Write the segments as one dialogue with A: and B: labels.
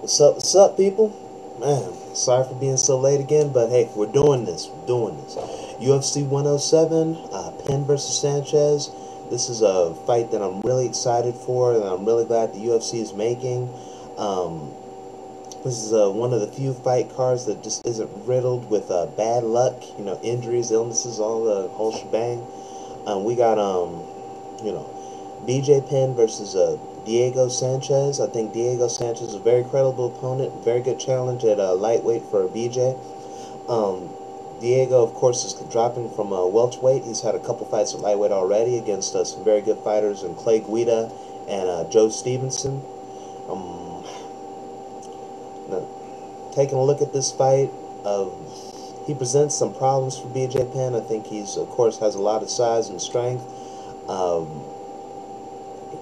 A: What's up, people? Man, sorry for being so late again, but hey, we're doing this. We're doing this. UFC 107, Penn versus Sanchez. This is a fight that I'm really excited for, and I'm really glad the UFC is making. Um, this is one of the few fight cards that just isn't riddled with bad luck, injuries, illnesses, all the whole shebang. We got BJ Penn versus Diego Sanchez. I think Diego Sanchez is a very credible opponent, very good challenge at lightweight for BJ. Um, Diego, of course, is dropping from welterweight. He's had a couple fights at lightweight already against some very good fighters in Clay Guida and Joe Stevenson. Um, now, taking a look at this fight, he presents some problems for BJ Penn. I think he's, of course, has a lot of size and strength. Um,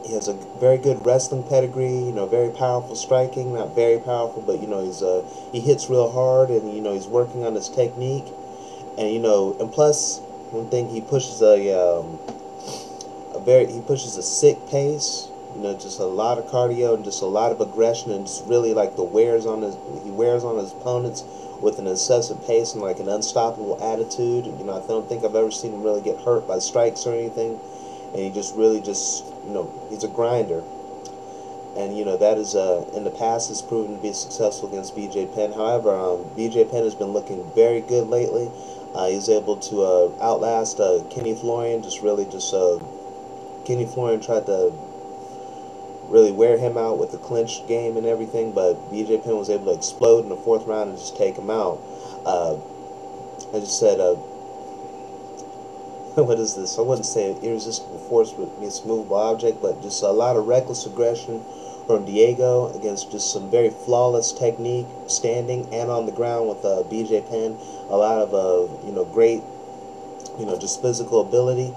A: he has a very good wrestling pedigree, very powerful striking, not very powerful, but he hits real hard, and he's working on his technique, and plus one thing, he pushes he pushes a sick pace, just a lot of cardio and just a lot of aggression, and just really like he wears on his opponents with an incessant pace and like an unstoppable attitude. I don't think I've ever seen him really get hurt by strikes or anything, and he just really he's a grinder, and that is in the past has proven to be successful against BJ Penn. However, BJ Penn has been looking very good lately. He's able to outlast Kenny Florian. Kenny Florian tried to really wear him out with the clinch game and everything, but BJ Penn was able to explode in the fourth round and just take him out. I just said, what is this? I wouldn't say irresistible force with its movable object, but just a lot of reckless aggression from Diego against just some very flawless technique, standing and on the ground with BJ Penn. A lot of great, just physical ability.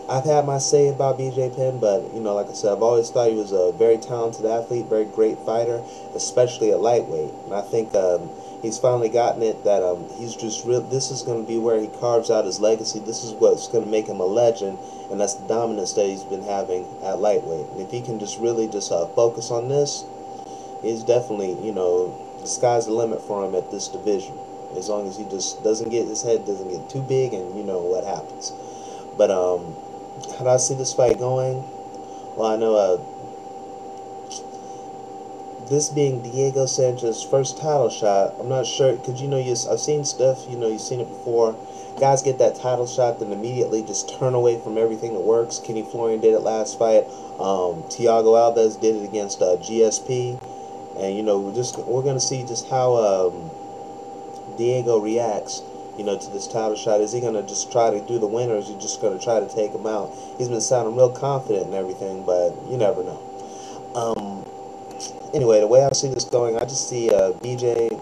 A: I've had my say about BJ Penn, but like I said, I've always thought he was a very talented athlete, very great fighter, especially at lightweight. And I think he's finally gotten it that he's just real. This is going to be where he carves out his legacy. This is what's going to make him a legend, and that's the dominance that he's been having at lightweight. And if he can just really focus on this, he's definitely the sky's the limit for him at this division. As long as he just his head doesn't get too big, and what happens. But how do I see this fight going? Well, I know this being Diego Sanchez's first title shot. I'm not sure, because I've seen stuff, you've seen it before. Guys get that title shot, then immediately just turn away from everything that works. Kenny Florian did it last fight. Thiago Alves did it against GSP, and we're gonna see just how Diego reacts, to this title shot. Is he going to just try to do the win, or is he just going to try to take him out? He's been sounding real confident and everything, but you never know. Anyway, the way I see this going, I just see BJ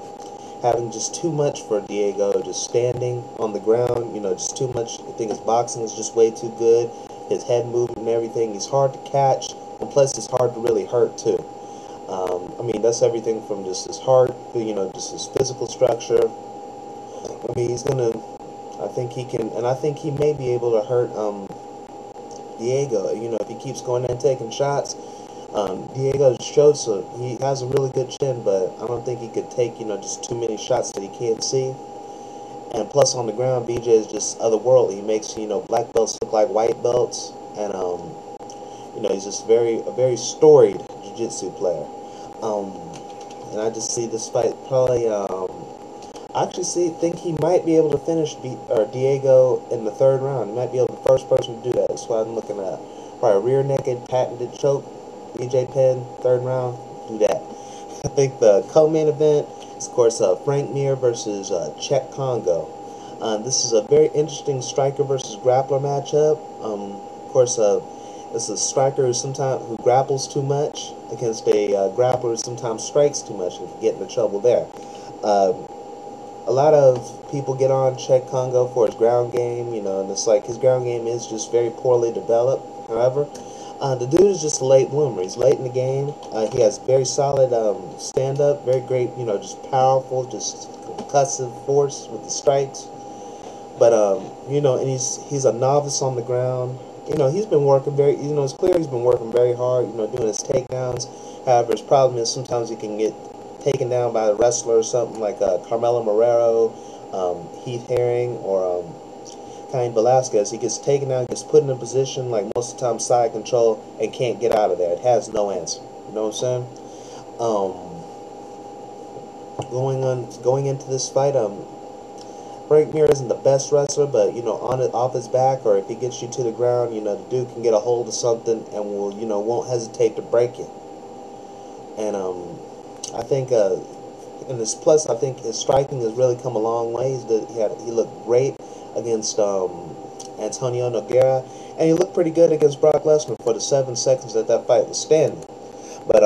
A: having just too much for Diego, just standing on the ground, just too much. I think his boxing is just way too good. His head movement and everything. He's hard to catch, and plus he's hard to really hurt too. I mean, that's everything from just his heart, just his physical structure. I mean, I think he can, and I think he may be able to hurt Diego. If he keeps going and taking shots. Diego showed he has a really good chin, but I don't think he could take just too many shots that he can't see. And plus, on the ground, BJ is just otherworldly. He makes black belts look like white belts, and he's just a very storied jiu-jitsu player. And I just see this fight probably. I actually think he might be able to finish Diego in the third round. He might be able to be the first person to do that. That's what I'm looking at. Probably a rear naked patented choke. BJ Penn, third round, do that. I think the co-main event is, of course, Frank Mir versus Czech Congo. This is a very interesting striker versus grappler matchup. Of course, this is a striker who grapples too much against a grappler who sometimes strikes too much and can get into trouble there. A lot of people get on Czech Congo for his ground game, and it's like his ground game is just very poorly developed. However, the dude is just a late bloomer. He's late in the game. He has very solid stand-up, very great, just powerful, just concussive force with the strikes. But, and he's a novice on the ground. He's been working it's clear he's been working very hard, doing his takedowns. However, his problem is sometimes he can get taken down by a wrestler or something like Carmelo Morero, Heath Herring, or Cain Velasquez, he gets taken down, gets put in a position like most of the time side control, and can't get out of there. It has no answer. You know what I'm saying? Going into this fight, Frank Mir isn't the best wrestler, but off his back, or if he gets you to the ground, the dude can get a hold of something and won't hesitate to break you. And I think and this plus, I think his striking has really come a long way. He looked great against Antonio Nogueira, and he looked pretty good against Brock Lesnar for the 7 seconds that fight was standing. But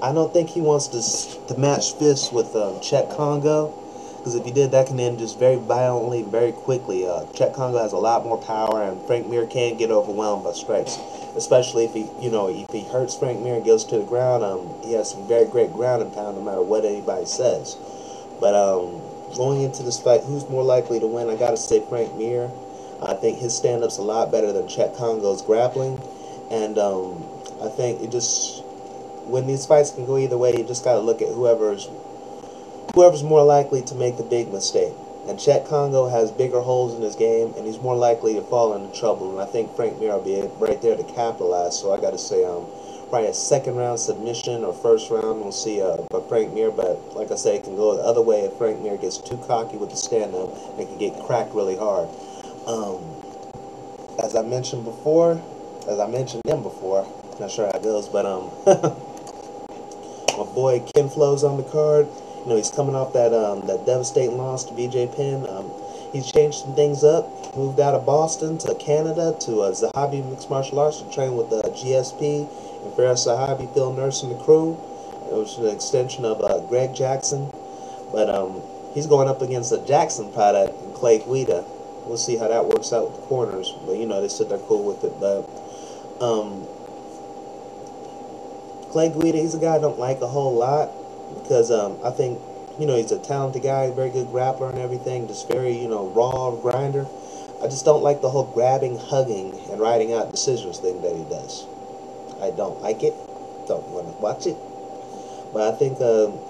A: I don't think he wants to match fists with Chet Congo, because if he did, that can end just very violently, very quickly. Chet Congo has a lot more power, and Frank Mir can't get overwhelmed by strikes, especially if he hurts Frank Mir and goes to the ground. He has some very great ground and pound, no matter what anybody says. But going into this fight, who's more likely to win? I gotta say Frank Mir. I think his stand-up's a lot better than Chet Congo's grappling, and I think when these fights can go either way, you just gotta look at whoever's more likely to make the big mistake. And Chet Congo has bigger holes in his game, and he's more likely to fall into trouble. And I think Frank Mir will be right there to capitalize. So I got to say, probably a second round submission or first round. We'll see by Frank Mir. But like I say, it can go the other way if Frank Mir gets too cocky with the stand-up and can get cracked really hard. As I mentioned him before, not sure how it goes, but my boy Ken Flo's on the card. He's coming off that devastating loss to BJ Penn. He's changed some things up. Moved out of Boston to Canada to Zahabi Mixed Martial Arts to train with GSP and Faraz Zahabi, Phil Nurse, and the crew. It was an extension of Greg Jackson. But he's going up against a Jackson product and Clay Guida. We'll see how that works out with the corners. But, they said they're cool with it. But Clay Guida, he's a guy I don't like a whole lot. Because I think, he's a talented guy, very good grappler and everything, just very, raw grinder. I just don't like the whole grabbing, hugging, and riding out decisions thing that he does. I don't like it. Don't want to watch it. But I think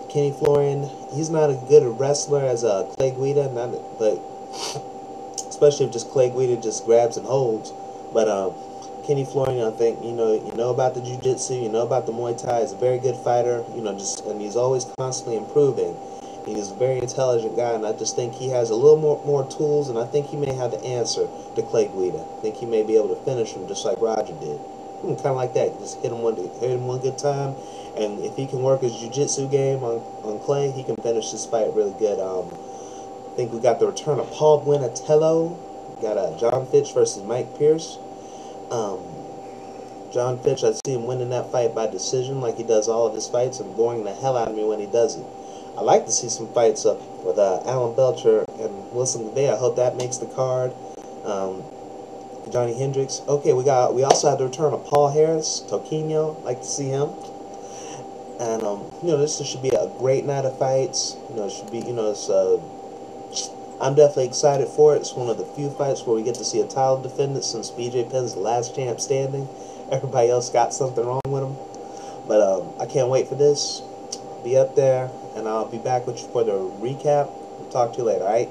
A: Kenny Florian, he's not as good a wrestler as Clay Guida, but especially if just Clay Guida just grabs and holds. But Kenny Florian, I think, you know about the jiu-jitsu, you know about the Muay Thai. He's a very good fighter, and he's always constantly improving. He's a very intelligent guy, and I just think he has a little more tools, and I think he may have the answer to Clay Guida. I think he may be able to finish him just like Roger did. Kind of like that. Just hit him one good time, and if he can work his jiu-jitsu game on Clay, he can finish this fight really good. I think we got the return of Paul Buenatello. We got John Fitch versus Mike Pierce. John Fitch, I see him winning that fight by decision like he does all of his fights, and boring the hell out of me when he does it. I like to see some fights with Alan Belcher and Wilson Gavay. I hope that makes the card. Johnny Hendricks. Okay, we also have the return of Paul Harris, Toquinho. Like to see him. And this should be a great night of fights. It should be. I'm definitely excited for it. It's one of the few fights where we get to see a title defendant since BJ Penn's the last champ standing. Everybody else got something wrong with him. But I can't wait for this. Be up there, and I'll be back with you for the recap. Talk to you later, alright?